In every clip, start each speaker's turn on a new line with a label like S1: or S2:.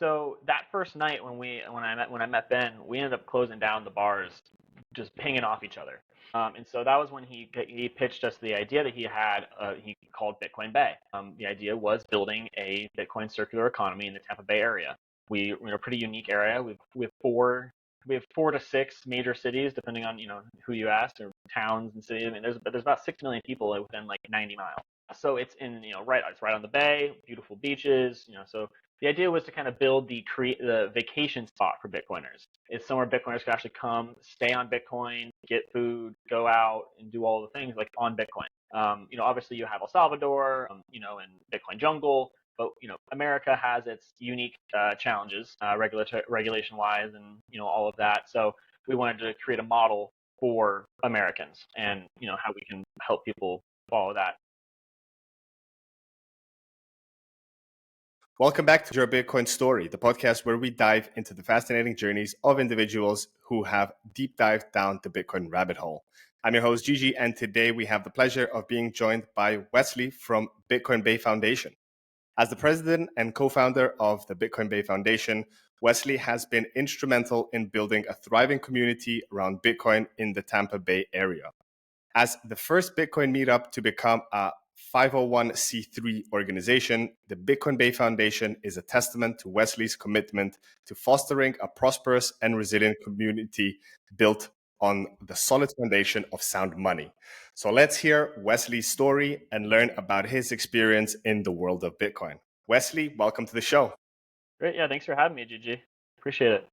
S1: So that first night when I met Ben, we ended up closing down the bars, just pinging off each other. And so that was when he pitched us the idea that he had. He called Bitcoin Bay. The idea was building a Bitcoin circular economy in the Tampa Bay area. We're in a pretty unique area. We have 4 to 6 major cities, depending on who you ask, or towns and cities. I mean, there's about 6 million people within like 90 miles. So it's it's right on the bay, beautiful beaches. So the idea was to kind of build the vacation spot for Bitcoiners. It's somewhere Bitcoiners can actually come, stay on Bitcoin, get food, go out, and do all the things like on Bitcoin. Obviously you have El Salvador, and Bitcoin jungle, but America has its unique challenges, regulation-wise, and all of that. So we wanted to create a model for Americans, and how we can help people follow that.
S2: Welcome back to Your Bitcoin Story, the podcast where we dive into the fascinating journeys of individuals who have deep dived down the Bitcoin rabbit hole. I'm your host, Gigi, and today we have the pleasure of being joined by Wesley from Bitcoin Bay Foundation. As the president and co-founder of the Bitcoin Bay Foundation, Wesley has been instrumental in building a thriving community around Bitcoin in the Tampa Bay area. As the first Bitcoin meetup to become a 501c3 organization, the Bitcoin Bay Foundation is a testament to Wesley's commitment to fostering a prosperous and resilient community built on the solid foundation of sound money. So let's hear Wesley's story and learn about his experience in the world of Bitcoin. Wesley, welcome to the show.
S1: Great. Yeah, thanks for having me, Gigi. Appreciate it.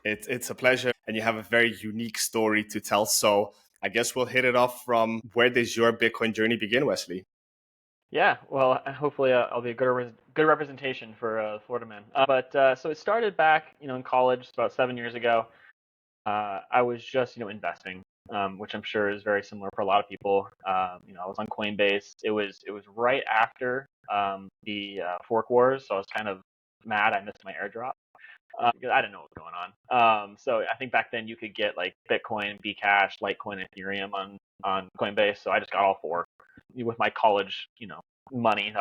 S2: It's a pleasure, and you have a very unique story to tell. So I guess we'll hit it off from where does your Bitcoin journey begin, Wesley?
S1: Yeah, well, hopefully I'll be a good representation for Florida man. So it started back, in college about 7 years ago. I was just, investing, which I'm sure is very similar for a lot of people. I was on Coinbase. It was right after the fork wars, so I was kind of mad I missed my airdrop because I didn't know what was going on. So I think back then you could get like Bitcoin, Bcash, Litecoin, Ethereum on Coinbase. So I just got all four with my college, money.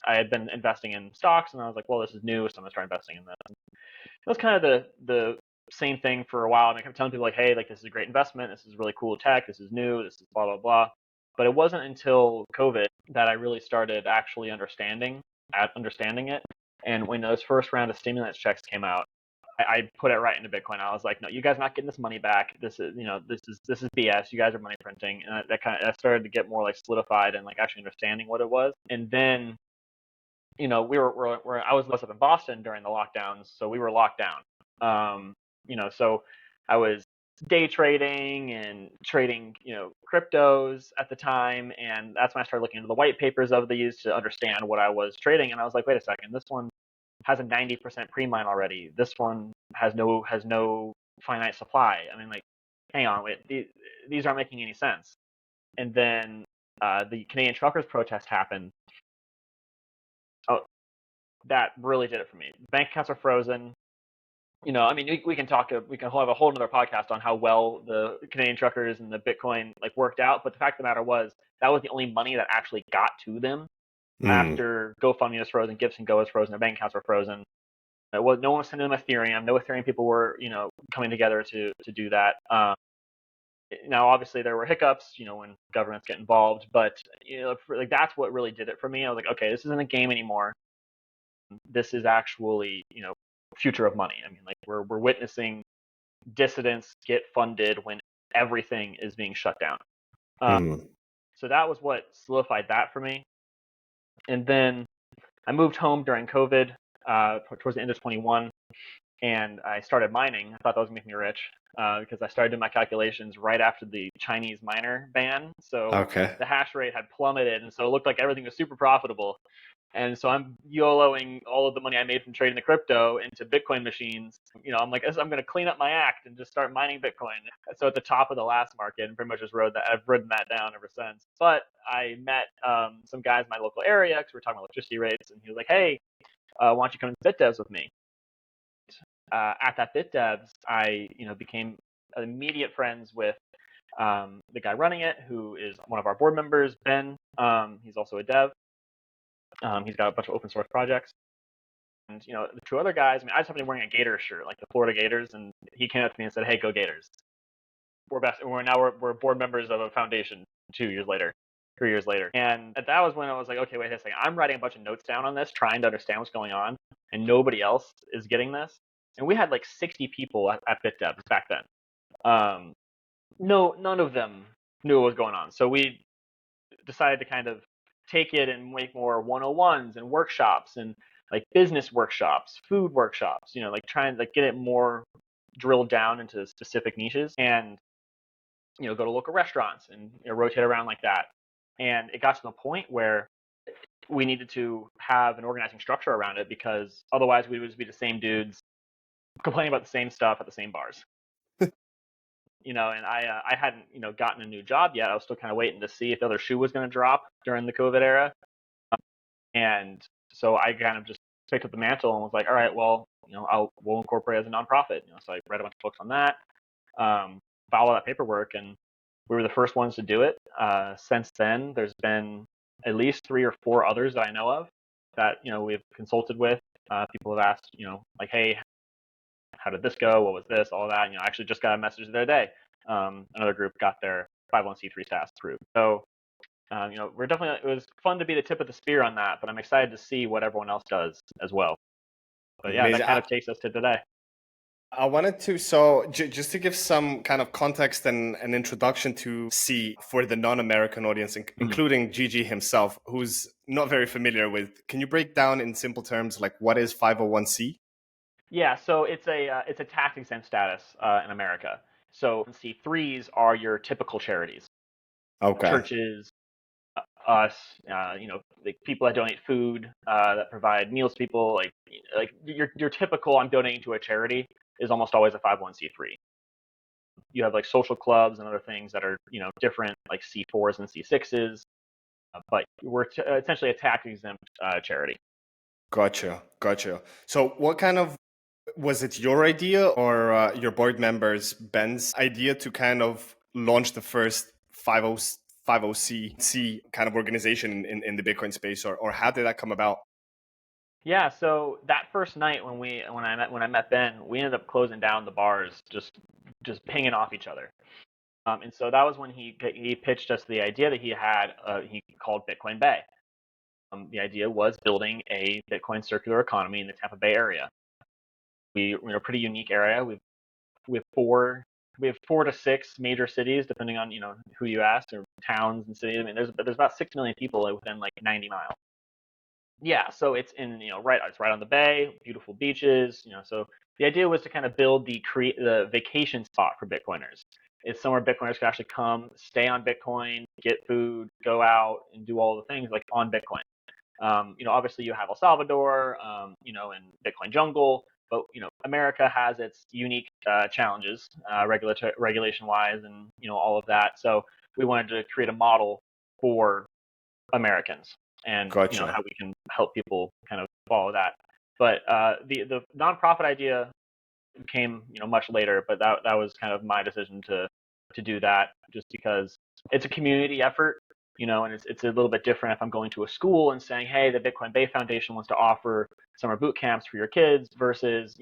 S1: I had been investing in stocks, and I was like, well, this is new, so I'm gonna start investing in this. And it was kind of the same thing for a while. And I kept telling people like, hey, like this is a great investment. This is really cool tech. This is new. This is blah blah blah. But it wasn't until COVID that I really started actually understanding it. And when those first round of stimulus checks came out, I put it right into Bitcoin. I was like, no, you guys are not getting this money back. This is BS. You guys are money printing. And that started to get more like solidified and like actually understanding what it was. And then, I was up in Boston during the lockdowns, so we were locked down. So I was day trading and trading, cryptos at the time. And that's when I started looking into the white papers of these to understand what I was trading. And I was like, wait a second, this one has a 90% pre-mine already. This one has no finite supply. I mean, like, hang on, wait, these aren't making any sense. And then the Canadian truckers protest happened. Oh, that really did it for me. Bank accounts are frozen. We can have a whole another podcast on how well the Canadian truckers and the Bitcoin like worked out. But the fact of the matter was that was the only money that actually got to them. After GoFundMe was frozen, Gibson Go was frozen, their bank accounts were frozen. No one was sending them Ethereum. No Ethereum people were, coming together to do that. Now, obviously, there were hiccups, when governments get involved, but that's what really did it for me. I was like, okay, this isn't a game anymore. This is actually, future of money. I mean, like we're witnessing dissidents get funded when everything is being shut down. So that was what solidified that for me. And then I moved home during COVID, towards the end of 21, and I started mining. I thought that was going to make me rich because I started doing my calculations right after the Chinese miner ban. So the hash rate had plummeted, and so it looked like everything was super profitable. And so I'm YOLOing all of the money I made from trading the crypto into Bitcoin machines. I'm like, I'm going to clean up my act and just start mining Bitcoin. So at the top of the last market, and pretty much just I've ridden that down ever since. But I met some guys in my local area because we were talking about electricity rates, and he was like, hey, why don't you come to BitDevs with me? At that BitDevs, I became immediate friends with the guy running it, who is one of our board members, Ben. He's also a dev. He's got a bunch of open source projects. the two other guys, I just happened to be wearing a Gators shirt, like the Florida Gators, and he came up to me and said, "Hey, go Gators." We're board members of a foundation 2 years later, 3 years later. And that was when I was like, okay, wait a second. I'm writing a bunch of notes down on this, trying to understand what's going on, and nobody else is getting this. And we had like 60 people at BitDevs back then. None of them knew what was going on. So we decided to kind of take it and make more 101s and workshops and like business workshops, food workshops, like try and like get it more drilled down into specific niches, and go to local restaurants and rotate around like that. And it got to the point where we needed to have an organizing structure around it, because otherwise we would just be the same dudes complaining about the same stuff at the same bars. And I hadn't gotten a new job yet. I was still kind of waiting to see if the other shoe was going to drop during the COVID era. And so I kind of just picked up the mantle and was like, all right, well, we'll incorporate as a nonprofit. So I read a bunch of books on that, filed all that paperwork, and we were the first ones to do it. Since then, there's been at least 3 or 4 others that I know of that we've consulted with. People have asked, like, hey, how did this go? What was this? All that. I actually just got a message the other day. Another group got their 501c3 status approved. So, we're definitely. It was fun to be the tip of the spear on that, but I'm excited to see what everyone else does as well. But yeah, that kind of takes us to today.
S2: I wanted to, just to give some kind of context and an introduction to C for the non-American audience, including Gigi himself, who's not very familiar with. Can you break down in simple terms, like what is 501c?
S1: Yeah, so it's a tax exempt status in America. So C3s are your typical charities.
S2: Okay.
S1: Churches, us, like people that donate food, that provide meals to people, like your typical I'm donating to a charity is almost always a 501c3. You have like social clubs and other things that are different, like C4s and C6s, but we're essentially a tax exempt charity.
S2: Gotcha. So what kind of, was it your idea or your board members, Ben's idea, to kind of launch the first 50C kind of organization in the Bitcoin space, or how did that come about?
S1: Yeah, so that first night when I met Ben, we ended up closing down the bars, just pinging off each other. And so that was when he pitched us the idea that he had. He called Bitcoin Bay. The idea was building a Bitcoin circular economy in the Tampa Bay area. We're in a pretty unique area. We have 4 to 6 major cities, depending on who you ask, or towns and cities. I mean, there's about 6 million people within like 90 miles. Yeah, so it's in it's right on the bay, beautiful beaches. So the idea was to kind of build the vacation spot for Bitcoiners. It's somewhere Bitcoiners can actually come, stay on Bitcoin, get food, go out, and do all the things like on Bitcoin. Obviously you have El Salvador, and Bitcoin jungle, but America has its unique challenges, regulation-wise, and all of that. So we wanted to create a model for Americans, and
S2: Gotcha.
S1: how we can help people kind of follow that. But the nonprofit idea came much later, but that was kind of my decision to do that, just because it's a community effort. And it's a little bit different if I'm going to a school and saying, hey, the Bitcoin Bay Foundation wants to offer summer boot camps for your kids, versus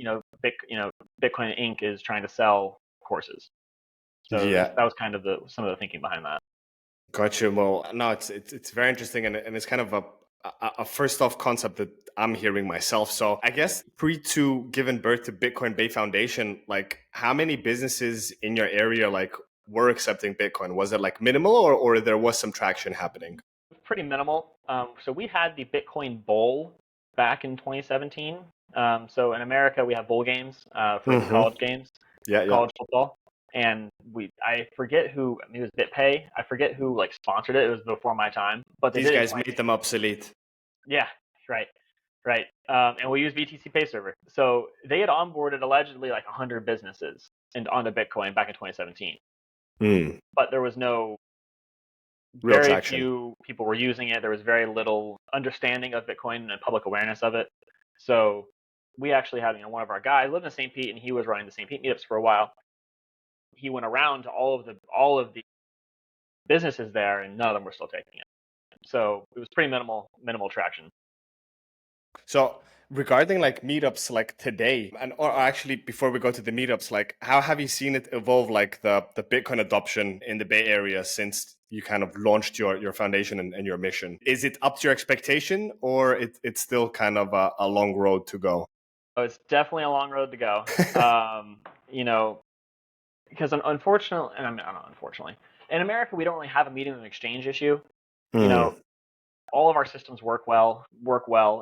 S1: Bitcoin Inc. is trying to sell courses. So
S2: yeah,
S1: that was kind of some of the thinking behind that.
S2: Gotcha. Well, no, it's very interesting, and it's kind of a first off concept that I'm hearing myself. So I guess to giving birth to Bitcoin Bay Foundation, like how many businesses in your area like were accepting Bitcoin? Was it like minimal, or there was some traction happening?
S1: Pretty minimal. So we had the Bitcoin Bowl back in 2017. So in America, we have bowl games for the college games, college football. And I forget who, it was BitPay. I forget who like sponsored it. It was before my time, but
S2: these guys made them obsolete.
S1: Yeah, right. And we use BTC Pay Server. So they had onboarded allegedly like 100 businesses onto Bitcoin back in 2017. But there was no
S2: real
S1: very
S2: traction.
S1: Few people were using it. There was very little understanding of Bitcoin and public awareness of it. So we actually had, one of our guys lived in St. Pete, and he was running the St. Pete meetups for a while. He went around to all of the businesses there, and none of them were still taking it. So it was pretty minimal traction.
S2: So Regarding like meetups like today, and or actually before we go to the meetups, like how have you seen it evolve, like the Bitcoin adoption in the Bay Area since you kind of launched your foundation and your mission? Is it up to your expectation, or it's still kind of a long road to go?
S1: Oh, it's definitely a long road to go. You know, because unfortunately, and I mean, I don't know, unfortunately, in America, we don't really have a medium of exchange issue. You
S2: Hmm.
S1: know, all of our systems work well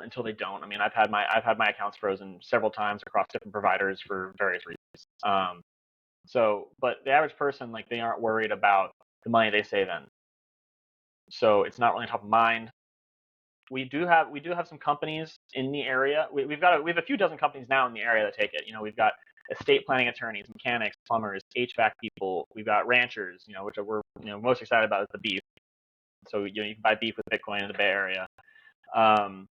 S1: until they don't. I mean, I've had my accounts frozen several times across different providers for various reasons. But the average person, like, they aren't worried about the money they save in, so it's not really top of mind. We do have some companies in the area. We have a few dozen companies now in the area that take it. We've got estate planning attorneys, mechanics, plumbers, HVAC people. We've got ranchers, which we're most excited about is the beef. So you can buy beef with Bitcoin in the Bay Area. Um,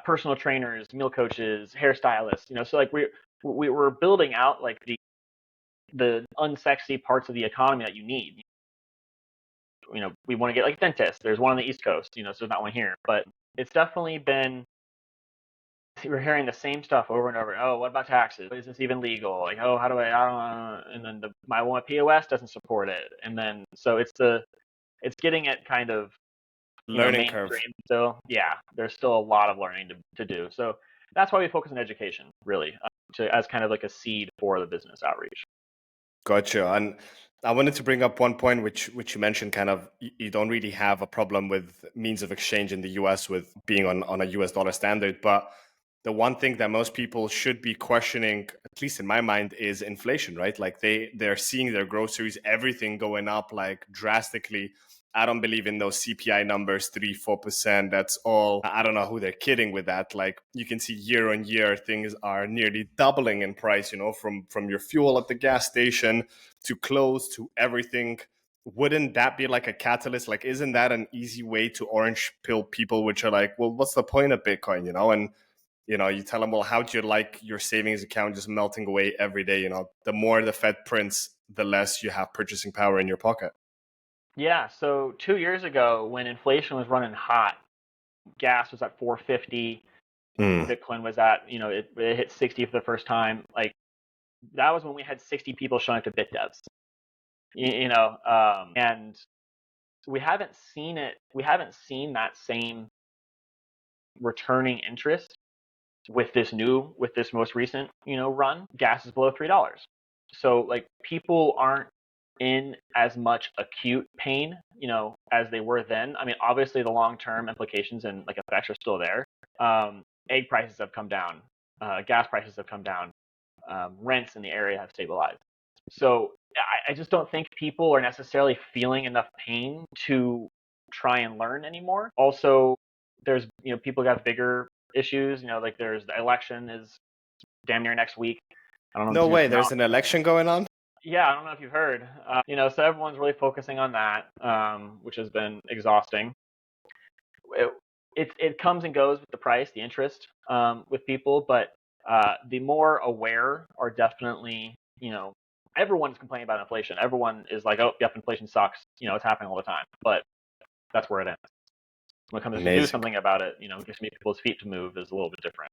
S1: Personal trainers, meal coaches, hairstylists. So like we're building out like the unsexy parts of the economy that you need. We want to get like dentists. There's one on the East Coast. So there's not one here, but it's definitely been. We're hearing the same stuff over and over. Oh, what about taxes? Is this even legal? Like, oh, how do I don't know. And then my one POS doesn't support it. And then so it's getting it kind of
S2: Learning curve.
S1: mainstream still. Yeah, there's still a lot of learning to do. So that's why we focus on education, really, as kind of like a seed for the business outreach.
S2: Gotcha. And I wanted to bring up one point which you mentioned, kind of you don't really have a problem with means of exchange in the US with being on a US dollar standard. But the one thing that most people should be questioning, at least in my mind, is inflation, right? Like they're seeing their groceries, everything going up like drastically. I don't believe in those CPI numbers, 3-4%. That's all. I don't know who they're kidding with that. Like you can see year on year, things are nearly doubling in price, from your fuel at the gas station to clothes to everything. Wouldn't that be like a catalyst? Like, isn't that an easy way to orange pill people, which are like, well, what's the point of Bitcoin, And you tell them, well, how do you like your savings account just melting away every day? The more the Fed prints, the less you have purchasing power in your pocket.
S1: Yeah. So 2 years ago, when inflation was running hot, gas was at 450.
S2: Mm.
S1: Bitcoin was at it hit 60 for the first time. Like that was when we had 60 people showing up to BitDevs. And we haven't seen it. We haven't seen that same returning interest with this most recent run. Gas is below $3, so like people aren't in as much acute pain as they were then. I mean, obviously the long-term implications and like effects are still there. Egg prices have come down, gas prices have come down, rents in the area have stabilized. So I just don't think people are necessarily feeling enough pain to try and learn anymore. Also, there's people got bigger issues. Like there's the election is damn near next week. I don't know if
S2: No
S1: this news
S2: way,
S1: came
S2: there's
S1: out.
S2: an election going on?
S1: Yeah, I don't know if you've heard. So everyone's really focusing on that, which has been exhausting. It comes and goes with the price, the interest with people, but the more aware are definitely, everyone's complaining about inflation. Everyone is like, oh, yep, inflation sucks. It's happening all the time, but that's where it ends. When it comes to do
S2: Amazing.
S1: something about it, just to get people's feet to move is a little bit different.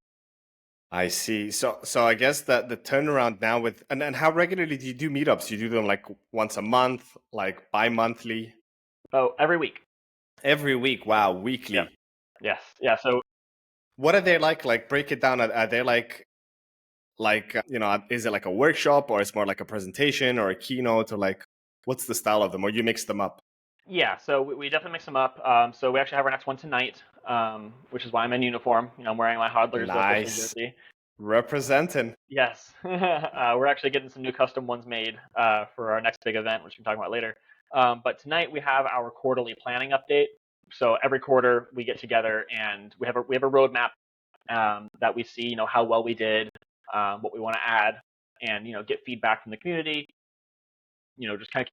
S2: I see. So I guess that the turnaround now with and how regularly do you do meetups? You do them like once a month, like bi-monthly?
S1: Oh, every week.
S2: Every week. Wow,
S1: Yep.
S2: weekly.
S1: Yes. Yeah. So
S2: What are they like? Like break it down. Are they like is it like a workshop, or it's more like a presentation or a keynote, or like what's the style of them, or you mix them up?
S1: yeah, so we definitely mix them up. So we actually have our next one tonight, which is why I'm in uniform. I'm wearing my Hodler's official
S2: Nice.
S1: jersey.
S2: Representing.
S1: Yes, we're actually getting some new custom ones made for our next big event, which we can talk about later. But tonight we have our quarterly planning update. So every quarter we get together and we have a roadmap that we see, how well we did, what we want to add, and get feedback from the community. Just kind of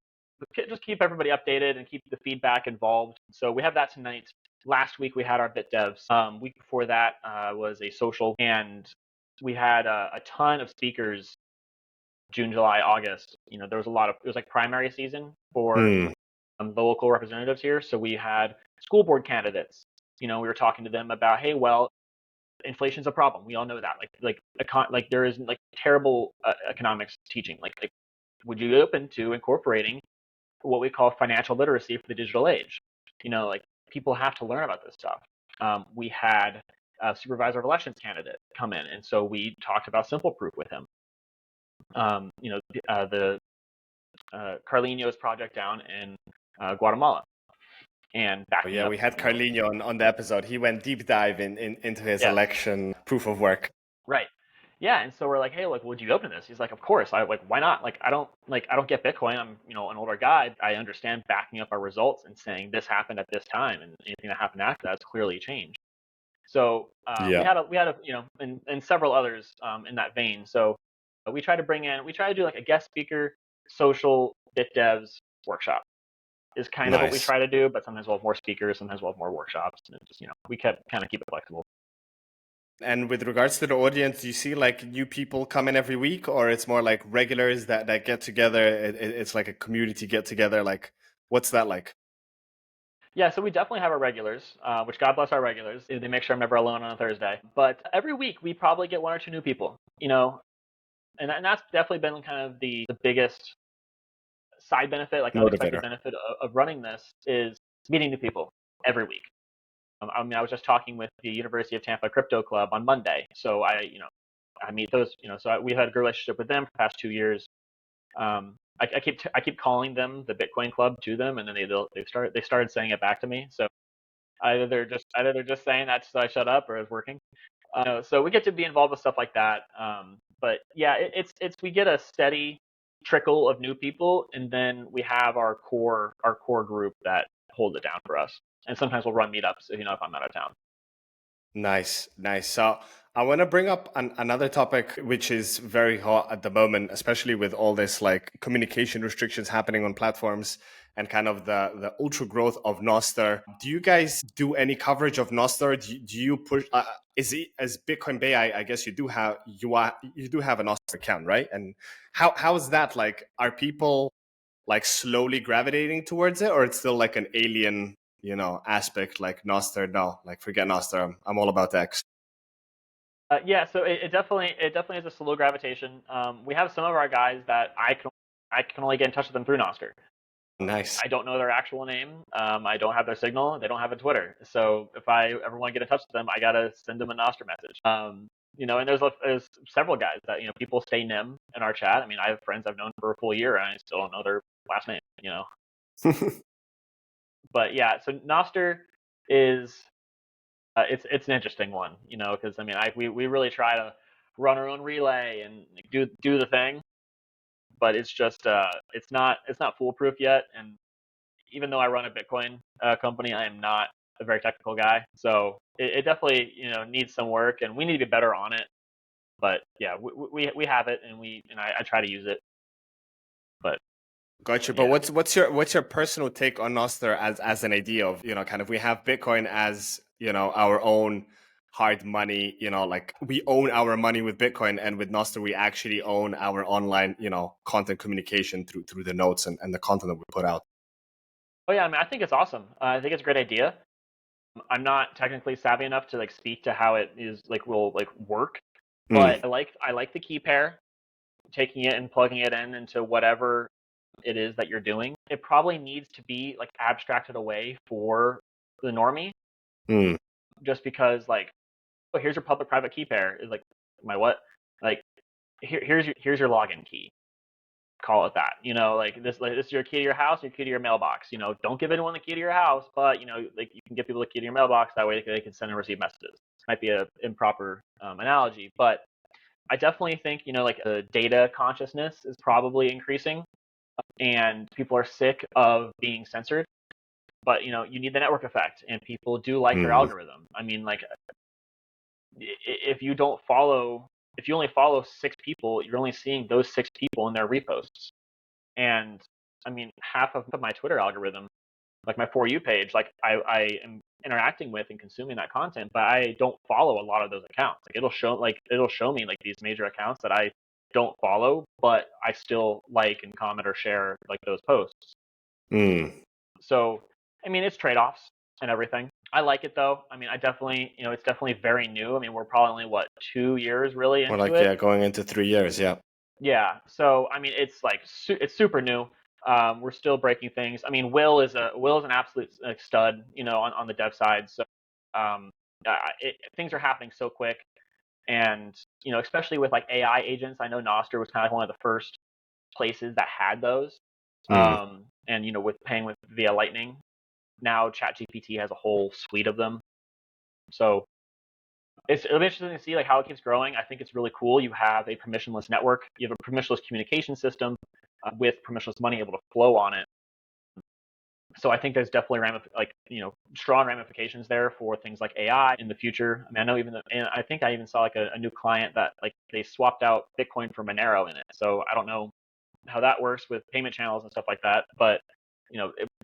S1: just keep everybody updated and keep the feedback involved. So we have that tonight. Last week we had our Bit Devs. Week before that was a social, and we had a ton of speakers. June, July, August. There was it was like primary season for
S2: Hmm.
S1: the local representatives here. So we had school board candidates. We were talking to them about, hey, well, inflation's a problem. We all know that. Like there is like terrible economics teaching. Like, would you be open to incorporating what we call financial literacy for the digital age? Like people have to learn about this stuff. We had a supervisor of elections candidate come in, and so we talked about simple proof with him. The Carlinhos project down in Guatemala. And backing up.
S2: We had Carlinho on the episode. He went deep dive into his election proof of work.
S1: Right. Yeah, and so we're like, hey, like, would you open this? He's like, of course. I like, why not? Like, I don't get Bitcoin. I'm, an older guy. I understand backing up our results and saying this happened at this time, and anything that happened after that's clearly changed. So we had a and several others in that vein. So we try to do like a guest speaker social bit devs workshop is kind of what we try to do, but sometimes we'll have more speakers, sometimes we'll have more workshops, and just we kind of keep it flexible.
S2: And with regards to the audience, do you see like new people come in every week, or it's more like regulars that get together? It's like a community get together. Like, what's that like?
S1: Yeah, so we definitely have our regulars, which God bless our regulars. They make sure I'm never alone on a Thursday. But every week we probably get one or two new people, and that's definitely been kind of the biggest side benefit, like unexpected benefit of running this is meeting new people every week. I was just talking with the University of Tampa Crypto Club on Monday, so I meet those, so we've had a good relationship with them for the past 2 years. I keep calling them the Bitcoin Club to them, and then they started saying it back to me. So either they're just saying that so I shut up, or it's working. So we get to be involved with stuff like that. But yeah, it's we get a steady trickle of new people, and then we have our core group that holds it down for us. And sometimes we'll run meetups if I'm out of town.
S2: Nice. So I want to bring up another topic which is very hot at the moment, especially with all this like communication restrictions happening on platforms and kind of the ultra growth of Nostr. Do you guys do any coverage of Nostr? Do you push? Is it as Bitcoin Bay? I guess you do have a Nostr account, right? And how is that like? Are people like slowly gravitating towards it, or it's still like an alien aspect like Nostr? No, like forget Nostr. I'm all about X.
S1: Yeah, so it definitely is a slow gravitation. We have some of our guys that I can only get in touch with them through Nostr.
S2: Nice.
S1: I don't know their actual name. I don't have their signal. They don't have a Twitter. So if I ever want to get in touch with them, I gotta send them a Nostr message. And there's several guys that people stay nim in our chat. I mean, I have friends I've known for a full year, and I still don't know their last name. But yeah, so Nostr is it's an interesting one, because I mean, we really try to run our own relay and do the thing, but it's just it's not foolproof yet. And even though I run a Bitcoin company, I am not a very technical guy, so it definitely needs some work, and we need to be better on it. But yeah, we have it, and I try to use it. But
S2: gotcha. But what's your personal take on Nostr as an idea of kind of we have Bitcoin as our own hard money, like we own our money with Bitcoin, and with Nostr we actually own our online content communication through the notes and the content that we put out.
S1: Oh yeah, I mean, I think it's awesome. I think it's a great idea. I'm not technically savvy enough to like speak to how it is will work, but I like the key pair, taking it and plugging it into whatever it is that you're doing. It probably needs to be like abstracted away for the normie, just because like, oh, here's your public-private key pair is like my what? Like here's your login key. Call it that. Like this is your key to your house, your key to your mailbox. Don't give anyone the key to your house, but like you can give people the key to your mailbox. That way they can send and receive messages. This might be an improper analogy, but I definitely think like the data consciousness is probably increasing, and people are sick of being censored. But you need the network effect, and people do like their algorithm. I mean, like if you only follow 6 people, you're only seeing those 6 people in their reposts. And I mean, half of my Twitter algorithm, like my For You page, like I am interacting with and consuming that content, but I don't follow a lot of those accounts. Like it'll show me like these major accounts that I don't follow, but I still like and comment or share like those posts. So I mean, it's trade-offs and everything. I like it though. I mean, I definitely, it's definitely very new. I mean, we're probably only 2 years really
S2: We're
S1: into
S2: like,
S1: it.
S2: yeah, going into 3 years. Yeah.
S1: Yeah. So I mean, it's like it's super new. We're still breaking things. I mean, Will is an absolute stud, on the dev side. So um, things are happening so quick, and especially with like AI agents. I know Nostr was kind of like one of the first places that had those.
S2: Mm.
S1: And with paying with via Lightning, now ChatGPT has a whole suite of them. So it'll be interesting to see like how it keeps growing. I think it's really cool. You have a permissionless network. You have a permissionless communication system with permissionless money able to flow on it. So I think there's definitely strong ramifications there for things like AI in the future. I mean, I know and I think I even saw like a new client that like they swapped out Bitcoin for Monero in it. So I don't know how that works with payment channels and stuff like that, but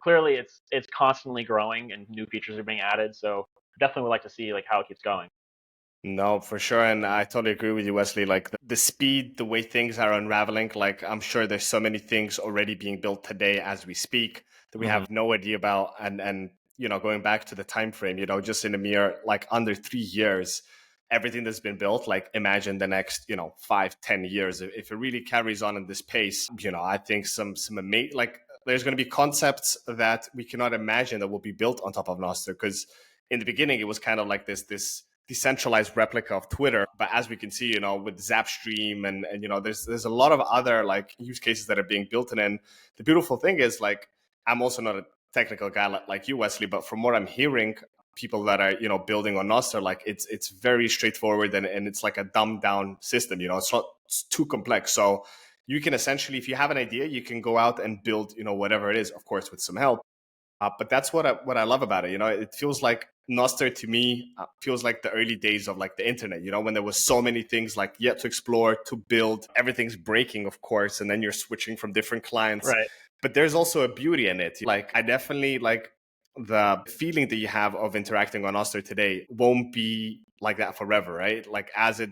S1: clearly it's constantly growing and new features are being added. So definitely would like to see like how it keeps going.
S2: No, for sure. And I totally agree with you, Wesley. Like the speed, the way things are unraveling, like I'm sure there's so many things already being built today as we speak that we
S1: Mm-hmm.
S2: have no idea about. And going back to the time frame, just in a mere like under 3 years, everything that's been built, like imagine the next, 5, 10 years. If it really carries on in this pace, I think some amazing like there's going to be concepts that we cannot imagine that will be built on top of Nostr. Because in the beginning, it was kind of like this decentralized replica of Twitter. But as we can see, with Zapstream and there's a lot of other like use cases that are being built in. And the beautiful thing is like I'm also not a technical guy like you, Wesley, but from what I'm hearing, people that are building on Nostr, like it's very straightforward and it's like a dumbed down system. It's too complex. So you can essentially, if you have an idea, you can go out and build whatever it is, of course with some help. But that's what I love about it. It feels like Nostr to me feels like the early days of like the internet. When there was so many things like yet to explore, to build. Everything's breaking, of course, and then you're switching from different clients.
S1: Right.
S2: But there's also a beauty in it. Like I definitely like the feeling that you have of interacting on Nostr today won't be like that forever, right? Like as it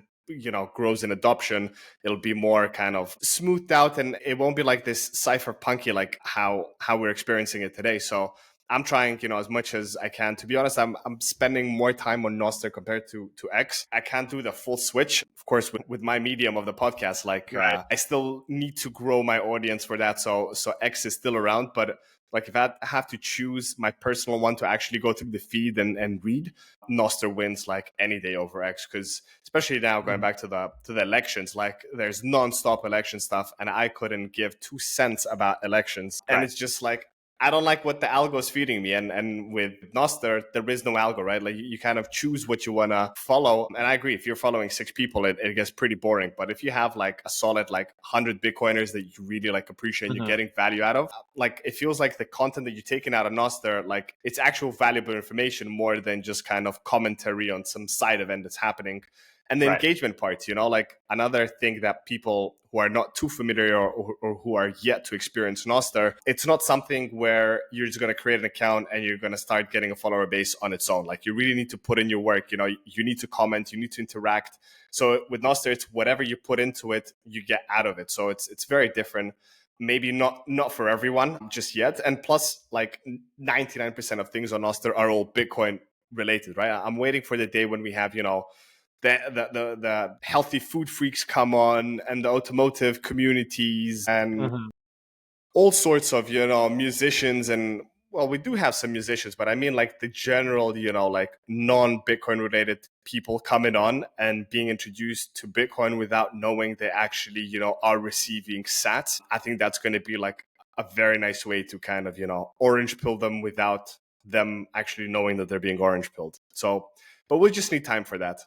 S2: grows in adoption, it'll be more kind of smoothed out and it won't be like this cypherpunky like how we're experiencing it today. So I'm trying as much as I can. To be honest, I'm spending more time on Nostr compared to X. I can't do the full switch, of course, with my medium of the podcast. Like
S1: Right.
S2: I still need to grow my audience for that. So X is still around, but like if I have to choose my personal one to actually go through the feed and read, Nostr wins like any day over X. Because especially now going back to the elections, like there's nonstop election stuff, and I couldn't give 2 cents about elections. And
S1: Right.
S2: it's just like I don't like what the algo is feeding me. And with Nostr, there is no algo, right? Like you kind of choose what you want to follow. And I agree, if you're following 6 people, it gets pretty boring. But if you have like a solid like 100 Bitcoiners that you really like appreciate and you're getting value out of, like it feels like the content that you're taking out of Nostr, like it's actual valuable information more than just kind of commentary on some side event that's happening. And the
S1: Right.
S2: engagement part, like another thing that people who are not too familiar or who are yet to experience Nostr, it's not something where you're just going to create an account and you're going to start getting a follower base on its own. Like you really need to put in your work, you need to comment, you need to interact. So with Nostr, it's whatever you put into it, you get out of it. So it's very different. Maybe not for everyone just yet. And plus, like 99% of things on Nostr are all Bitcoin related, right? I'm waiting for the day when we have, the healthy food freaks come on and the automotive communities and
S1: Mm-hmm.
S2: all sorts of musicians. And well, we do have some musicians, but I mean like the general like non-Bitcoin related people coming on and being introduced to Bitcoin without knowing they actually are receiving sats. I think that's going to be like a very nice way to kind of orange pill them without them actually knowing that they're being orange pilled. So but we just need time for that.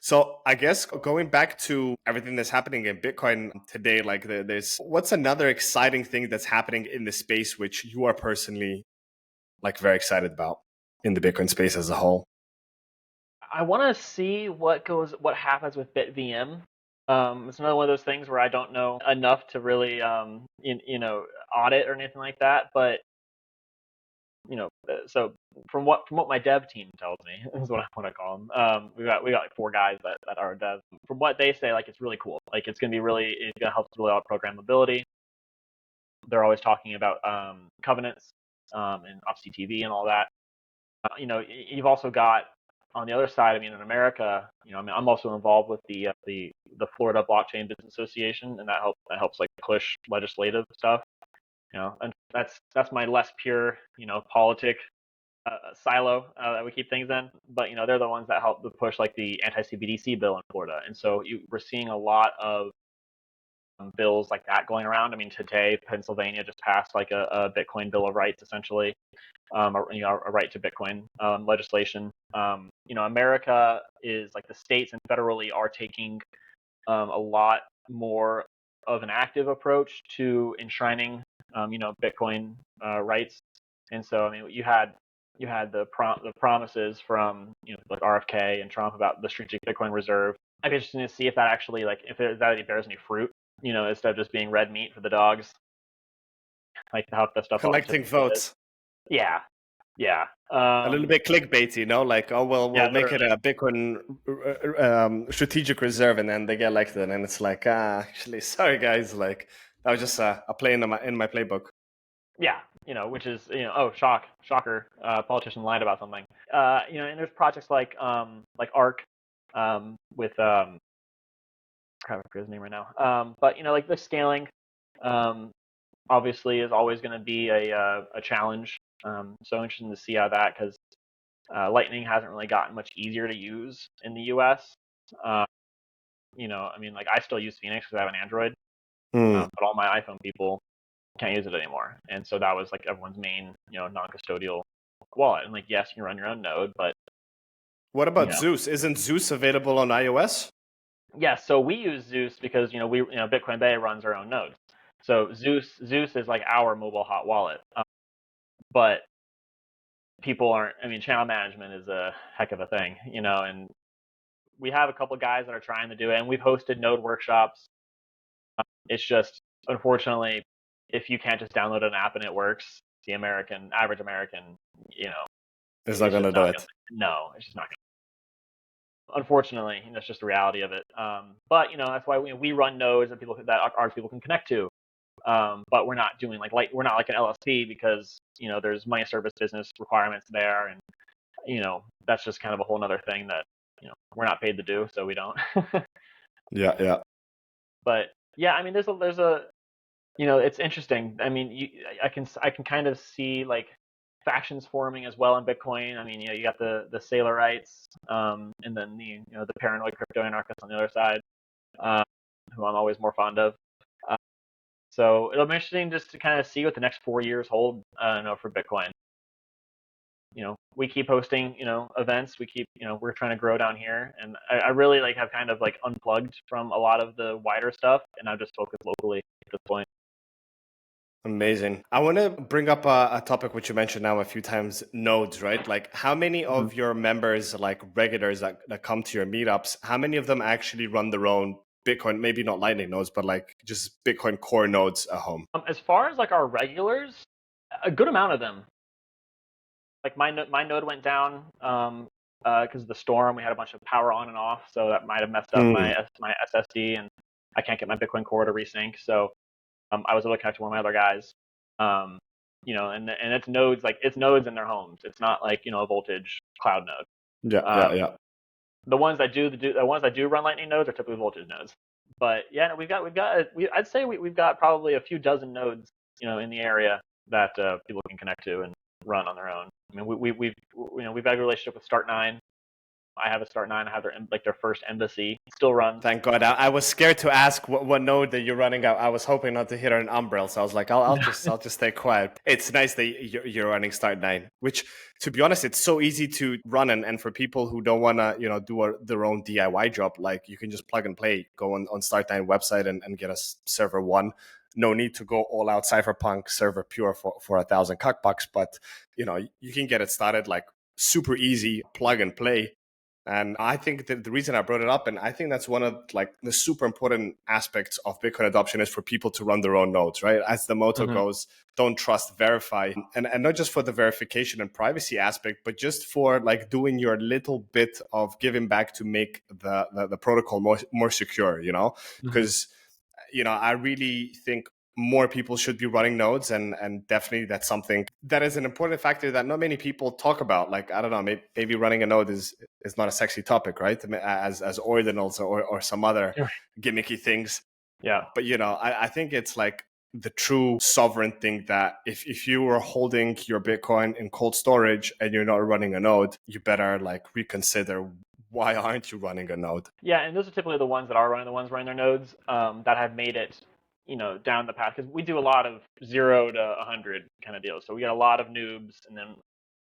S2: So I guess going back to everything that's happening in Bitcoin today, like there's what's another exciting thing that's happening in the space which you are personally like very excited about in the Bitcoin space as a whole?
S1: I want to see what happens with BitVM. It's another one of those things where I don't know enough to really audit or anything like that. But so from what my dev team tells me is what I want to call them. We got like 4 guys that are dev. From what they say, like it's really cool. Like it's gonna help really out programmability. They're always talking about covenants and OpsCTV and all that. You've also got on the other side. I mean, in America, I'm also involved with the Florida Blockchain Business Association, and that helps like push legislative stuff. And that's my less pure, politic silo that we keep things in. But they're the ones that help to push like the anti-CBDC bill in Florida, and so we're seeing a lot of bills like that going around. I mean, today Pennsylvania just passed like a Bitcoin Bill of Rights, essentially, a right to Bitcoin legislation. America is like the states and federally are taking a lot more of an active approach to enshrining, Bitcoin rights. And so, I mean, you had the promises from like RFK and Trump about the strategic Bitcoin reserve. I'd be interested to see if that actually if that bears any fruit. Instead of just being red meat for the dogs, like how that stuff
S2: Collecting votes.
S1: Yeah, yeah.
S2: A little bit clickbaity, like, oh, well, we'll make it a Bitcoin strategic reserve, and then they get elected, and it's like, actually, sorry guys, like that was just a play in my playbook.
S1: Yeah, which is oh, shocker, politician lied about something. And there's projects like ARC, with crap, I forget his name right now. But like the scaling, obviously is always going to be a challenge. So interesting to see how that, because Lightning hasn't really gotten much easier to use in the U.S. I mean, like I still use Phoenix because I have an Android, but all my iPhone people can't use it anymore. And so that was like everyone's main, non-custodial wallet. And like, yes, you can run your own node, but
S2: what about Zeus? Isn't Zeus available on iOS?
S1: Yeah, so we use Zeus because Bitcoin Bay runs our own nodes. So Zeus is like our mobile hot wallet. But people aren't. I mean, channel management is a heck of a thing, and we have a couple guys that are trying to do it, and we've hosted node workshops. It's just, unfortunately, if you can't just download an app and it works, the average American,
S2: it's not going to do it.
S1: No, it's just not. Unfortunately, that's just the reality of it. But that's why we run nodes that our people can connect to. But we're not doing we're not like an LSP, because there's money service business requirements there, and that's just kind of a whole other thing that we're not paid to do, so we don't.
S2: Yeah.
S1: But yeah, I mean, there's a it's interesting. I mean, I can kind of see like factions forming as well in Bitcoin. I mean, you got the Sailorites, and then the paranoid crypto anarchists on the other side, who I'm always more fond of. So it'll be interesting just to kind of see what the next 4 years hold, for Bitcoin. We keep hosting, events. We keep, we're trying to grow down here, and I really have kind of unplugged from a lot of the wider stuff, and I'm just focused locally at this point.
S2: Amazing. I want to bring up a topic which you mentioned now a few times, nodes, right? Like, how many of your members, like regulars that come to your meetups, how many of them actually run their own Bitcoin, maybe not Lightning nodes, but just Bitcoin core nodes at home?
S1: As far as our regulars, a good amount of them. Like my node went down because of the storm. We had a bunch of power on and off, so that might have messed up my SSD, and I can't get my Bitcoin core to resync. So I was able to connect to one of my other guys. And it's nodes, it's nodes in their homes. It's not a voltage cloud node.
S2: Yeah.
S1: The ones that do run Lightning nodes are typically voltage nodes. But yeah, I'd say we've got probably a few dozen nodes, in the area that people can connect to and run on their own. I mean, we've had a relationship with Start9. I have a Start9. I have their first embassy. It still runs.
S2: Thank God. I was scared to ask what node that you're running out. I was hoping not to hit an umbrella, so I was like, I'll just stay quiet. It's nice that you're running Start9, which, to be honest, it's so easy to run, and for people who don't want to do their own DIY job, you can just plug and play, go on Start9 website and get a server one. No need to go all out Cypherpunk server pure for $1,000 but you can get it started super easy, plug and play. And I think that the reason I brought it up, and I think that's one of the super important aspects of Bitcoin adoption, is for people to run their own nodes, right? As the motto goes, don't trust, verify. And not just for the verification and privacy aspect, but just for doing your little bit of giving back to make the protocol more secure, because I really think more people should be running nodes, and definitely that's something that is an important factor that not many people talk about. Like, I don't know, maybe running a node is not a sexy topic, right? As ordinals or some other gimmicky things.
S1: Yeah.
S2: But I think it's like the true sovereign thing that if you are holding your Bitcoin in cold storage and you're not running a node, you better like reconsider why aren't you running a node?
S1: Yeah, and those are typically the ones that are running their nodes that have made it, down the path, because we do a lot of 0 to 100 kind of deals. So we get a lot of noobs, and then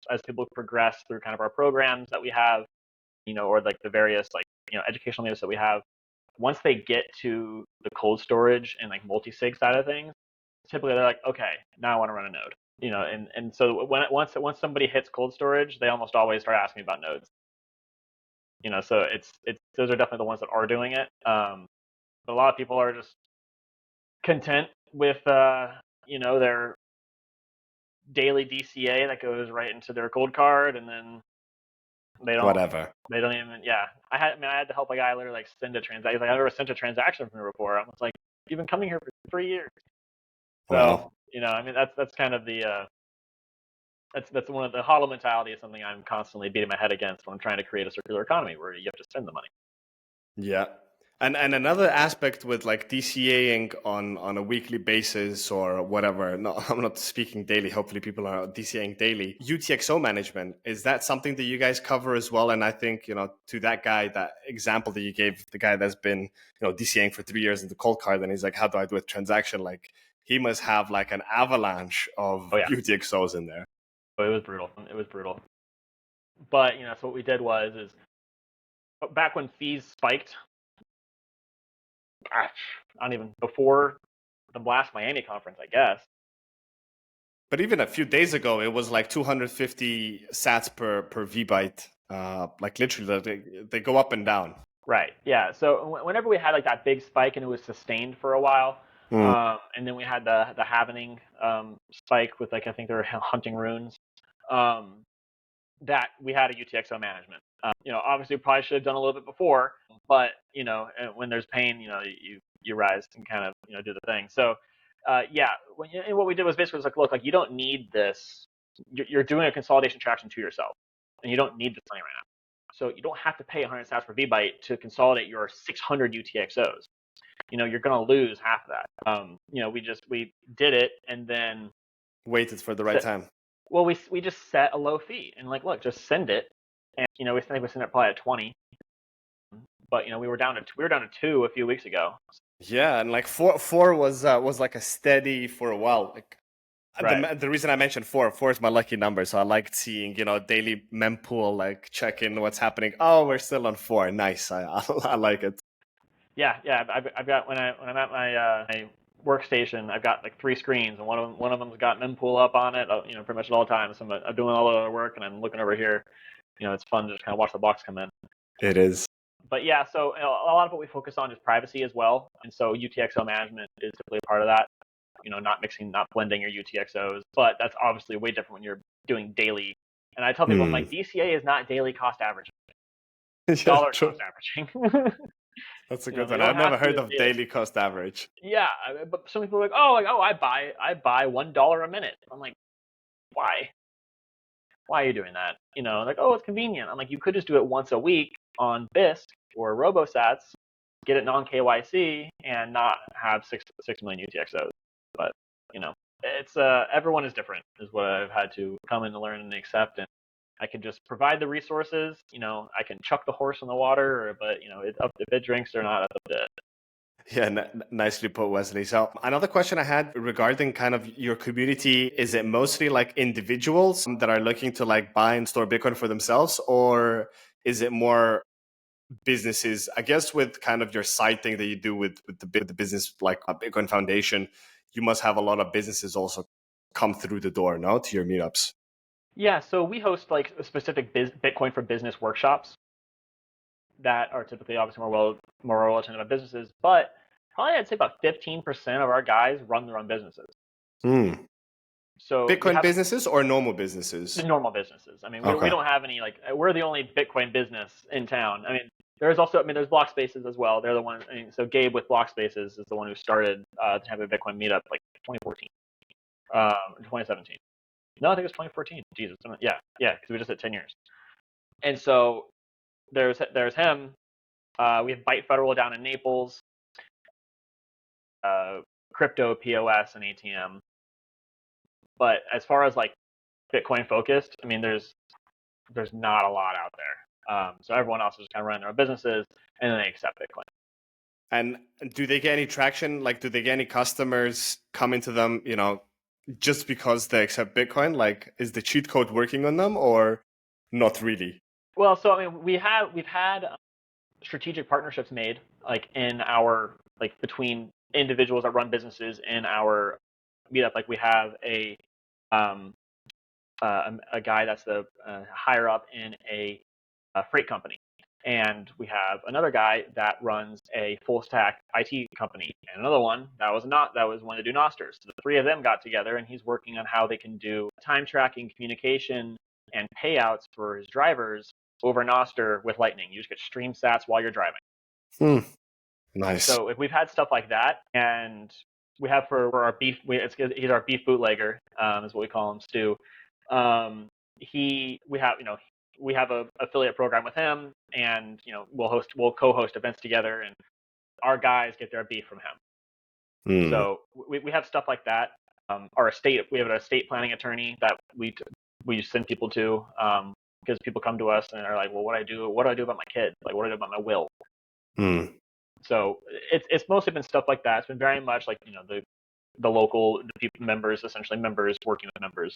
S1: as people progress through kind of our programs that we have, or like the various like educational noobs that we have, once they get to the cold storage and like multi-sig side of things, typically they're like, okay, now I want to run a node, and so once somebody hits cold storage, they almost always start asking me about nodes. So it's those are definitely the ones that are doing it. But a lot of people are just content with their daily DCA that goes right into their cold card, and then they don't even. Yeah, I had to help a guy literally like send a transaction. Like, I've never sent a transaction from here before. I was like, you've been coming here for 3 years. So that's kind of the that's one of the hodl mentality is something I'm constantly beating my head against when I'm trying to create a circular economy where you have to spend the money.
S2: Yeah. And another aspect with like DCAing on a weekly basis or whatever, no, I'm not speaking daily. Hopefully people are DCAing daily. UTXO management, is that something that you guys cover as well? And I think, to that guy, that example that you gave, the guy that's been, DCAing for 3 years in the cold card, and he's like, how do I do a transaction? Like, he must have like an avalanche of UTXOs in there.
S1: It was brutal. But, so what we did is back when fees spiked, not even before the last Miami conference, I guess.
S2: But even a few days ago, it was like 250 sats per VByte. Like literally, they go up and down.
S1: Right. Yeah. So whenever we had like that big spike and it was sustained for a while, and then we had the halvening spike with like I think they were hunting runes, that we had a UTXO management. Obviously we probably should have done a little bit before, but when there's pain, you rise and kind of do the thing. So and what we did was basically like, look, like you don't need this. You're doing a consolidation transaction to yourself, and you don't need this money right now. So you don't have to pay 100 sats per VByte to consolidate your 600 UTXOs. You're going to lose half of that. We did it and then
S2: waited for the right time.
S1: Well, we just set a low fee and like, look, just send it. And we think we sent it probably at 20. But we were down to 2 a few weeks ago.
S2: Yeah, and like four was like a steady for a while. Like the reason I mentioned four is my lucky number, so I liked seeing daily mempool, like check in what's happening. Oh, we're still on 4. Nice, I like it.
S1: Yeah. I've got when I'm at my workstation, I've got like 3 screens, and one of them's got mempool up on it. Pretty much at all times. So I'm doing all the other work, and I'm looking over here. It's fun to just kind of watch the box come in.
S2: It is.
S1: But yeah, so a lot of what we focus on is privacy as well, and so UTXO management is typically a part of that. Not blending your UTXOs, but that's obviously way different when you're doing daily. And I tell people, I'm like, DCA is not daily cost averaging. Dollar cost averaging.
S2: That's a good one. I've never heard of daily cost average.
S1: Yeah, but some people are like, I buy $1 a minute. I'm like, why? Why are you doing that? Like, it's convenient. I'm like, you could just do it once a week on BISC or RoboSats, get it non-KYC, and not have 6 million UTXOs. But it's everyone is different, is what I've had to come in to learn and accept. And I can just provide the resources. I can chuck the horse in the water, but it's up if it drinks or not. That's up to it.
S2: Yeah, nicely put, Wesley. So another question I had regarding kind of your community, is it mostly like individuals that are looking to like buy and store Bitcoin for themselves, or is it more businesses? I guess with kind of your side thing that you do with the business like a Bitcoin Foundation, you must have a lot of businesses also come through the door, no, to your meetups.
S1: Yeah, so we host like specific Bitcoin for business workshops that are typically obviously more well attended by businesses, but probably I'd say about 15% of our guys run their own businesses. So
S2: Bitcoin businesses or normal businesses?
S1: Normal businesses. I mean, we don't have any, like, we're the only Bitcoin business in town. I mean, There's also, I mean, there's block spaces as well. They're the one. I mean, so Gabe with block spaces is the one who started the Tampa Bay Bitcoin meetup like 2014, 2017. No, I think it was 2014. Jesus, yeah, because we just hit 10 years. And so there's him. We have Byte Federal down in Naples, crypto POS and ATM. But as far as like Bitcoin focused, I mean, there's not a lot out there. So everyone else is just kind of running their own businesses, and then they accept Bitcoin.
S2: And do they get any traction? Like, do they get any customers coming to them, just because they accept Bitcoin? Like, is the cheat code working on them or not really?
S1: Well, so I mean, we've had strategic partnerships made, like in our between individuals that run businesses in our meetup. Like we have a guy that's the higher up in a freight company, and we have another guy that runs a full stack IT company, and another one that was one to do Nostr. So the three of them got together, and he's working on how they can do time tracking, communication, and payouts for his drivers over Nostr with Lightning. You just get stream sats while you're driving.
S2: Nice.
S1: So if we've had stuff like that, and we have for our beef, he's our beef bootlegger, is what we call him, Stu. We have a affiliate program with him, and we'll co-host events together, and our guys get their beef from him. So we have stuff like that. We have an estate planning attorney that we send people to, because people come to us and are like, well, what do I do about my kids? Like, what do I do about my will? So it's mostly been stuff like that. It's been very much like the local members, essentially members working with members.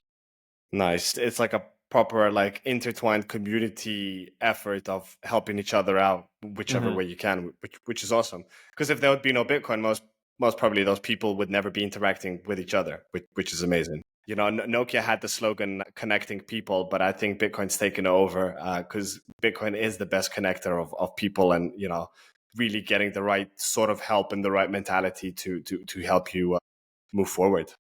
S2: Nice. It's like a proper like intertwined community effort of helping each other out whichever way you can, which is awesome. Because if there would be no Bitcoin, most probably those people would never be interacting with each other, which is amazing. Nokia had the slogan connecting people, but I think Bitcoin's taken over because Bitcoin is the best connector of people, and really getting the right sort of help and the right mentality to help you move forward.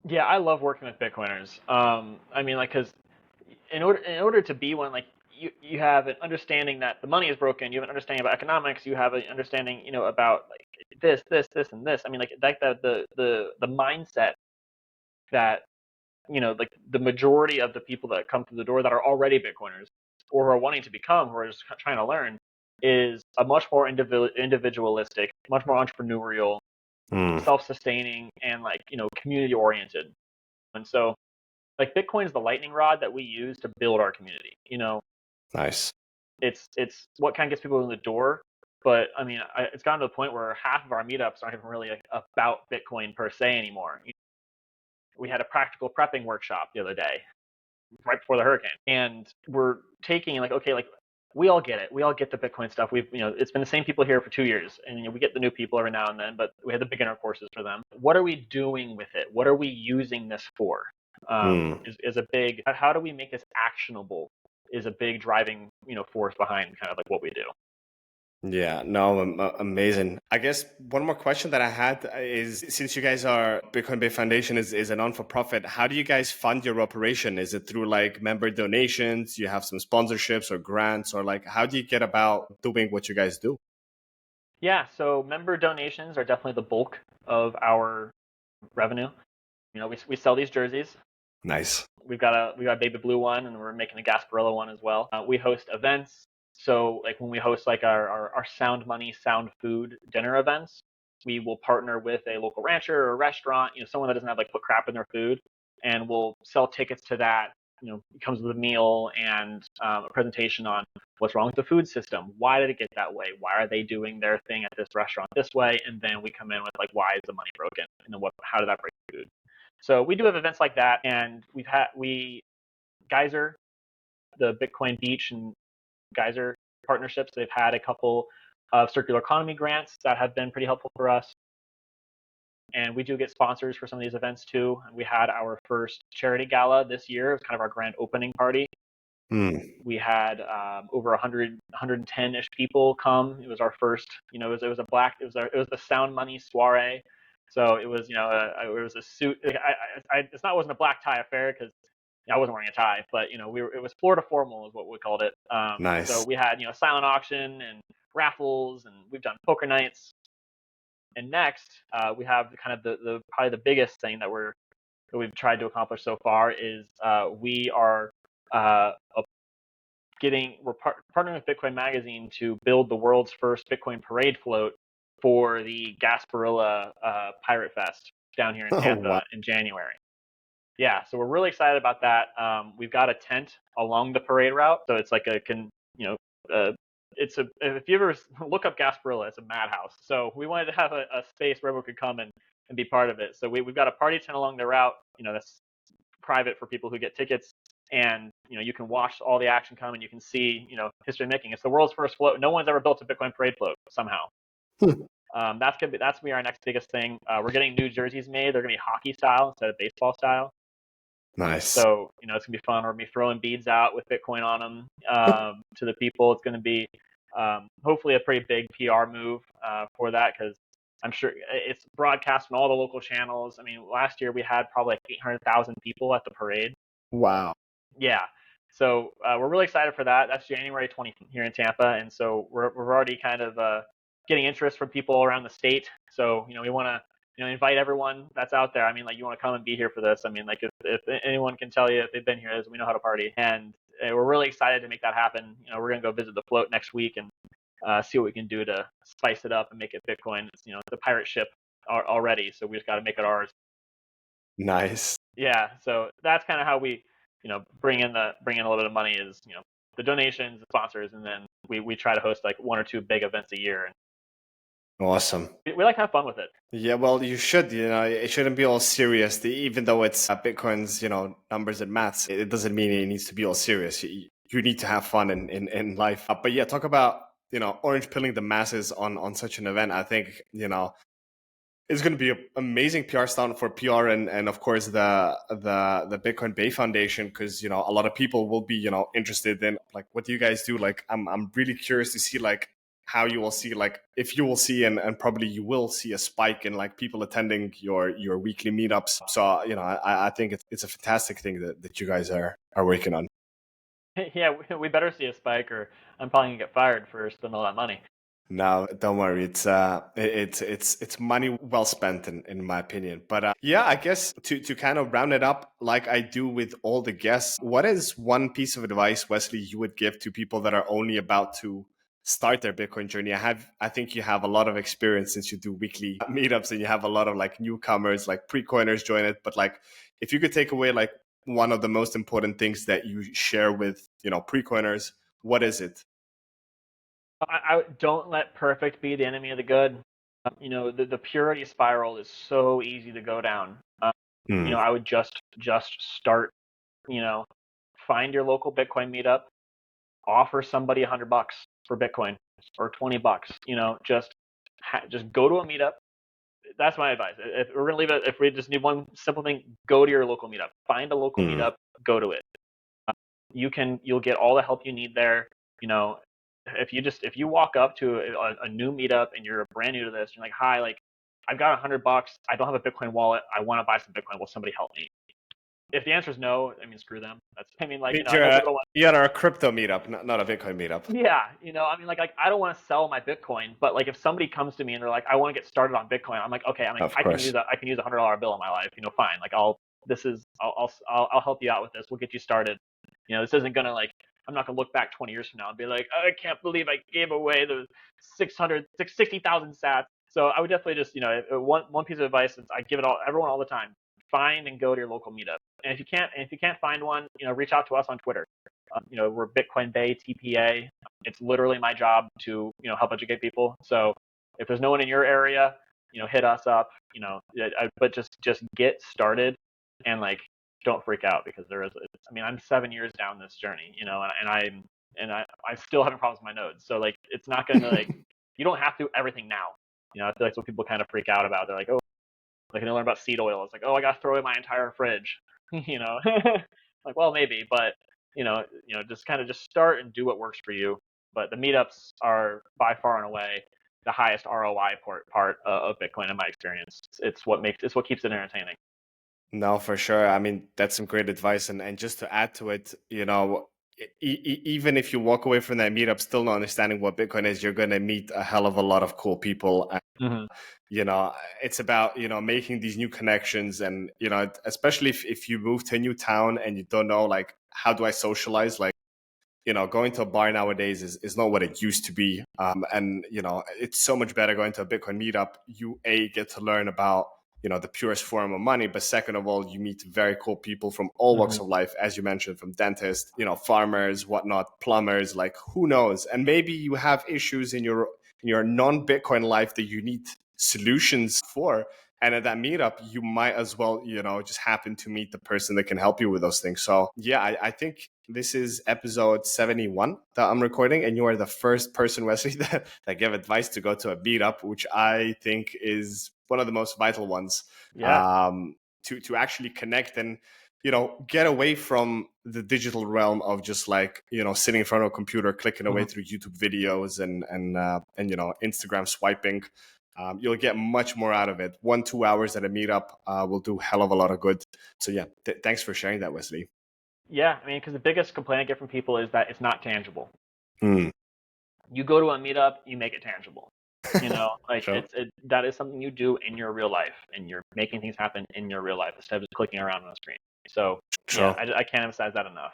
S1: Yeah, I love working with Bitcoiners. I mean, like, because in order to be one, like, you have an understanding that the money is broken. You have an understanding about economics. You have an understanding, about like this, and this. I mean, like the mindset that like the majority of the people that come through the door that are already Bitcoiners or who are wanting to become, who are just trying to learn, is a much more individualistic, much more entrepreneurial, self-sustaining, and like community oriented. And so like Bitcoin is the lightning rod that we use to build our community.
S2: Nice.
S1: It's what kind of gets people in the door. But I mean, it's gotten to the point where half of our meetups aren't even really about Bitcoin per se anymore. We had a practical prepping workshop the other day, right before the hurricane, and we're taking we all get it. We all get the Bitcoin stuff. It's been the same people here for 2 years, and we get the new people every now and then, but we had the beginner courses for them. What are we doing with it? What are we using this for? Is a big, how do we make this actionable, is a big driving force behind kind of like what we do.
S2: Yeah, no, amazing. I guess one more question that I had is, since you guys are Bitcoin Bay Foundation is a non-for-profit, how do you guys fund your operation? Is it through like member donations? You have some sponsorships or grants, or like how do you get about doing what you guys do?
S1: Yeah, so member donations are definitely the bulk of our revenue. We sell these jerseys.
S2: Nice.
S1: We got a baby blue one, and we're making a Gasparilla one as well. We host events. So like when we host like our Sound Money, Sound Food dinner events, we will partner with a local rancher or a restaurant, someone that doesn't have like put crap in their food, and we'll sell tickets to that. It comes with a meal and a presentation on what's wrong with the food system. Why did it get that way? Why are they doing their thing at this restaurant this way? And then we come in with like, why is the money broken? And then how did that break food? So we do have events like that, and Geyser, the Bitcoin Beach and Geyser partnerships, they've had a couple of circular economy grants that have been pretty helpful for us. And we do get sponsors for some of these events too. We had our first charity gala this year. It was kind of our grand opening party. We had over 110-ish people come. It was our first, it was the Sound Money soiree. So it was, it was a suit. It wasn't a black tie affair because I wasn't wearing a tie, but it was Florida formal is what we called it. So
S2: Nice.
S1: we had silent auction and raffles, and we've done poker nights. And next, we have kind of the probably the biggest thing that we've tried to accomplish so far is we are we're partnering with Bitcoin Magazine to build the world's first Bitcoin parade float for the Gasparilla Pirate Fest down here in
S2: Oh, wow.
S1: Tampa in January. Yeah, so we're really excited about that. We've got a tent along the parade route, so it's like if you ever look up Gasparilla, it's a madhouse. So we wanted to have a space where everyone could come and be part of it. So we've got a party tent along the route, that's private for people who get tickets, and you can watch all the action come and you can see history making. It's the world's first float. No one's ever built a Bitcoin parade float somehow. That's gonna be our next biggest thing. We're getting new jerseys made. They're gonna be hockey style instead of baseball style.
S2: Nice.
S1: So it's gonna be fun. We're gonna be throwing beads out with Bitcoin on them to the people. It's gonna be hopefully a pretty big PR move for that, because I'm sure it's broadcast on all the local channels. I mean, last year we had probably like 800,000 people at the parade.
S2: Wow.
S1: Yeah. So we're really excited for that. That's January 20th here in Tampa, and so we're already kind of getting interest from people around the state. So we want to invite everyone that's out there. I mean, like, you want to come and be here for this. I mean, like, if anyone can tell you if they've been here, is we know how to party, and we're really excited to make that happen. We're gonna go visit the float next week and see what we can do to spice it up and make it Bitcoin. It's the pirate ship already, so we just got to make it ours.
S2: Nice.
S1: Yeah, so that's kind of how we bring in a little bit of money, is the donations, the sponsors, and then we try to host like one or two big events a year.
S2: Awesome.
S1: We like to have fun with it.
S2: Yeah, well, you should. It shouldn't be all serious. Even though it's Bitcoin's, numbers and maths, it doesn't mean it needs to be all serious. You need to have fun in life. But yeah, talk about orange pilling the masses on such an event. I think it's going to be an amazing PR stunt for PR and of course the Bitcoin Bay Foundation, because a lot of people will be interested in like, what do you guys do? Like, I'm really curious to see like how you will see, like, if you will see and probably you will see a spike in like people attending your weekly meetups. So I think it's a fantastic thing that you guys are working on.
S1: Yeah, we better see a spike, or I'm probably gonna get fired for spending all that money.
S2: No, don't worry. It's money well spent in my opinion. But yeah, I guess to kind of round it up, like I do with all the guests, what is one piece of advice, Wesley, you would give to people that are only about to start their Bitcoin journey? I think you have a lot of experience since you do weekly meetups, and you have a lot of like newcomers, like pre-coiners join it. But like, if you could take away like one of the most important things that you share with pre-coiners, what is it?
S1: I don't let perfect be the enemy of the good. The purity spiral is so easy to go down. I would just start. Find your local Bitcoin meetup, offer somebody $100 for Bitcoin or $20. Just go to a meetup. That's my advice. If we're gonna leave it, if we just need one simple thing, go to your local meetup. Find a local meetup, go to it. You'll get all the help you need there. If you walk up to a new meetup and you're brand new to this, you're like, hi, like, I've got $100. I don't have a Bitcoin wallet. I want to buy some Bitcoin. Will somebody help me? If the answer is no, I mean, screw them.
S2: You're a crypto meetup, not a Bitcoin meetup.
S1: Yeah, I don't want to sell my Bitcoin, but like, if somebody comes to me and they're like, I want to get started on Bitcoin, I'm like, okay, I can use a $100 bill in my life. Fine. Like, I'll help you out with this. We'll get you started. This isn't gonna, like, I'm not gonna look back 20 years from now and be like, I can't believe I gave away the 60,000 sats. So I would definitely just, one piece of advice is I give it everyone all the time: find and go to your local meetup. And if you can't find one, reach out to us on Twitter. We're Bitcoin Bay TPA. It's literally my job to help educate people. So if there's no one in your area, hit us up. But just get started, and like, don't freak out, because I'm 7 years down this journey, and I still having problems with my nodes. So like, it's not gonna, like, you don't have to do everything now. I feel like that's what people kind of freak out about. They're like, oh, like, I learn about seed oil. It's like, oh, I got to throw away my entire fridge. Like, well, maybe, but just kind of just start and do what works for you. But the meetups are by far and away the highest ROI part of Bitcoin in my experience. It's what keeps it entertaining.
S2: No, for sure. I mean, that's some great advice. And just to add to it, even if you walk away from that meetup still not understanding what Bitcoin is, you're going to meet a hell of a lot of cool people. And,
S1: Hmm.
S2: you know, it's about, making these new connections. And, especially if you move to a new town and you don't know, like, how do I socialize? Like, going to a bar nowadays is not what it used to be. And, it's so much better going to a Bitcoin meetup. You, get to learn about, the purest form of money. But second of all, you meet very cool people from all walks
S1: Hmm.
S2: of life, as you mentioned, from dentists, farmers, whatnot, plumbers, like who knows? And maybe you have issues in your non-Bitcoin life that you need solutions for. And at that meetup, you might as well, just happen to meet the person that can help you with those things. So yeah, I think this is episode 71 that I'm recording, and you are the first person, Wesley, that gave advice to go to a meetup, which I think is one of the most vital ones,
S1: Yeah.
S2: to actually connect and get away from the digital realm of just like sitting in front of a computer clicking away
S1: Hmm.
S2: through YouTube videos and Instagram swiping. You'll get much more out of it. 1-2 hours at a meetup will do a hell of a lot of good. So yeah, thanks for sharing that, Wesley.
S1: Yeah, I mean, because the biggest complaint I get from people is that it's not tangible.
S2: Mm.
S1: You go to a meetup, you make it tangible. Like
S2: Sure.
S1: that is something you do in your real life, and you're making things happen in your real life instead of just clicking around on a screen. So yeah,
S2: Sure.
S1: I can't emphasize that enough.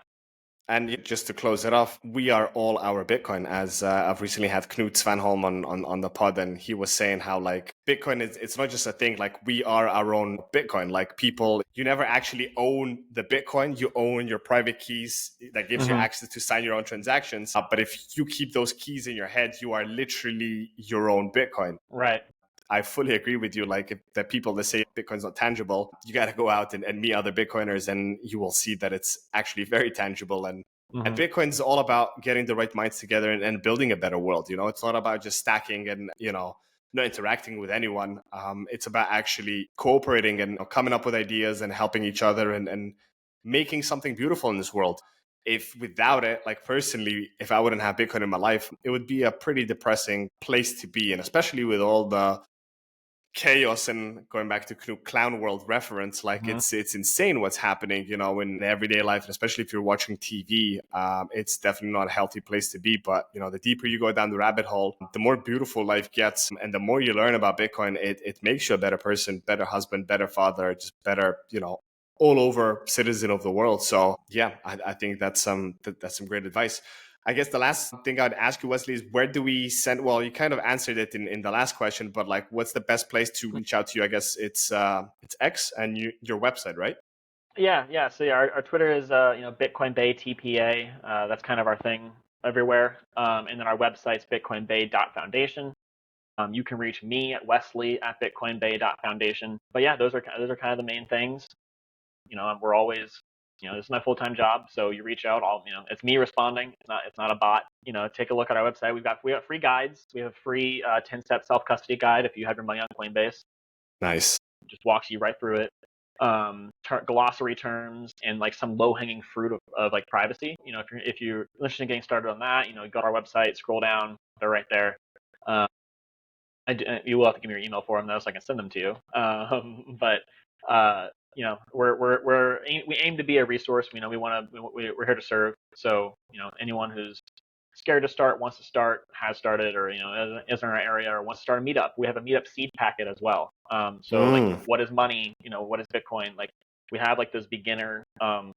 S2: And just to close it off, we are all our Bitcoin. As I've recently had Knut Svanholm on the pod, and he was saying how like Bitcoin it's not just a thing. Like we are our own Bitcoin. Like people, you never actually own the Bitcoin. You own your private keys that gives you
S1: Hmm.
S2: access to sign your own transactions. But if you keep those keys in your head, you are literally your own Bitcoin.
S1: Right.
S2: I fully agree with you. Like if the people that say Bitcoin's not tangible, you got to go out and meet other Bitcoiners, and you will see that it's actually very tangible. And
S1: Hmm.
S2: Bitcoin's all about getting the right minds together and building a better world. It's not about just stacking and not interacting with anyone. It's about actually cooperating and coming up with ideas and helping each other and making something beautiful in this world. If without it, like personally, if I wouldn't have Bitcoin in my life, it would be a pretty depressing place to be in, especially with all the chaos. And going back to clown world reference, like
S1: Hmm.
S2: it's insane what's happening in everyday life, and especially if you're watching TV. It's definitely not a healthy place to be, but the deeper you go down the rabbit hole, the more beautiful life gets, and the more you learn about Bitcoin, it makes you a better person, better husband, better father, just better all over citizen of the world. So yeah, I think that's some great advice. I guess the last thing I'd ask you, Wesley, is where do we send? Well, you kind of answered it in the last question, but like, what's the best place to reach out to you? I guess it's X and your website, right?
S1: Yeah. So yeah, our Twitter is Bitcoin Bay TPA. That's kind of our thing everywhere. And then our website's bitcoinbay.foundation. You can reach me at Wesley at bitcoinbay.foundation. But yeah, those are kind of the main things. We're always, this is my full-time job, so you reach out. It's me responding. It's not a bot. Take a look at our website. We have free guides. We have a free 10-step self-custody guide if you have your money on Coinbase.
S2: Nice.
S1: It just walks you right through it. Glossary terms and like some low-hanging fruit of like privacy. If you're interested in getting started on that, go to our website, scroll down, they're right there. Um, you will have to give me your email for them though, so I can send them to you. But we aim to be a resource. We're here to serve. So anyone who's scared to start, wants to start, has started, or is in our area or wants to start a meetup, we have a meetup seed packet as well. So like,
S2: Mm,
S1: what is money? What is Bitcoin? Like, we have like those beginner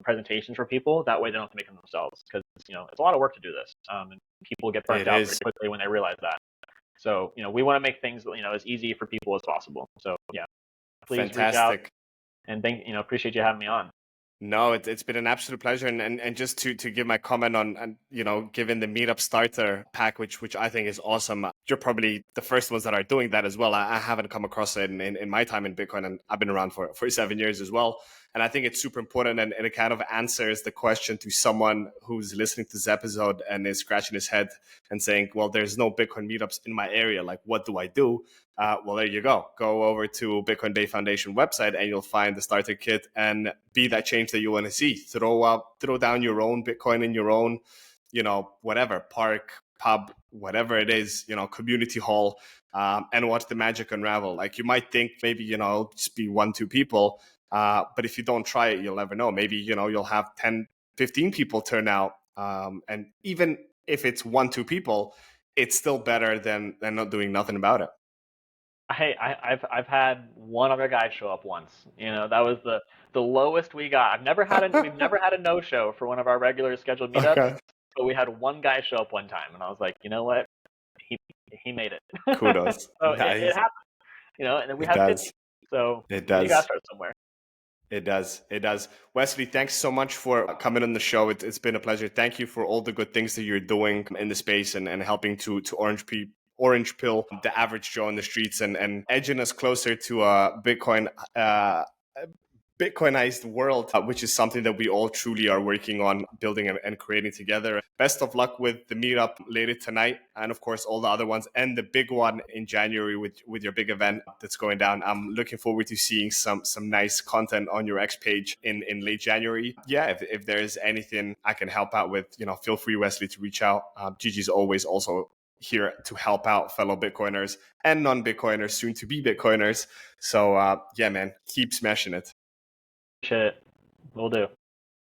S1: presentations for people. That way, they don't have to make them themselves, because it's a lot of work to do this, and people get burnt
S2: it
S1: out very
S2: is
S1: quickly when they realize that. So, we want to make things, as easy for people as possible. So, yeah, please reach out,
S2: fantastic.
S1: and appreciate you having me on.
S2: No, it's been an absolute pleasure, and just to give my comment on, and given the Meetup starter pack, which I think is awesome. You're probably the first ones that are doing that as well. I haven't come across it in my time in Bitcoin, and I've been around for 7 years as well. And I think it's super important, and it kind of answers the question to someone who's listening to this episode and is scratching his head and saying, well, there's no Bitcoin meetups in my area. Like, what do I do? Well, there you go. Go over to Bitcoin Bay Foundation website and you'll find the starter kit and be that change that you want to see. Throw down your own Bitcoin in your own, whatever park, pub, whatever it is, community hall, and watch the magic unravel. Like, you might think maybe, it'll just be 1-2 people. But if you don't try it, you'll never know. Maybe, you'll have 10, 15 people turn out. And even if it's 1-2 people, it's still better than not doing nothing about it.
S1: Hey, I've had one other guy show up once. That was the lowest we got. We've never had a no show for one of our regular scheduled meetups.
S2: Okay.
S1: But we had one guy show up one time, and I was like, you know what? He made it.
S2: Kudos.
S1: So
S2: Nice.
S1: it happened. And then we
S2: It
S1: have
S2: does.
S1: 50. So
S2: It does.
S1: You gotta start somewhere.
S2: It does. It does. Wesley, thanks so much for coming on the show. It's been a pleasure. Thank you for all the good things that you're doing in the space and helping to orange pill the average Joe on the streets and edging us closer to a Bitcoinized world, which is something that we all truly are working on building and creating together. Best of luck with the meetup later tonight, and of course all the other ones, and the big one in January with your big event that's going down. I'm looking forward to seeing some nice content on your X page in late January. Yeah, if there is anything I can help out with, feel free, Wesley, to reach out. Gigi's always also here to help out fellow Bitcoiners and non-Bitcoiners, soon to be Bitcoiners. So yeah, man, keep smashing it.
S1: Shit, will do.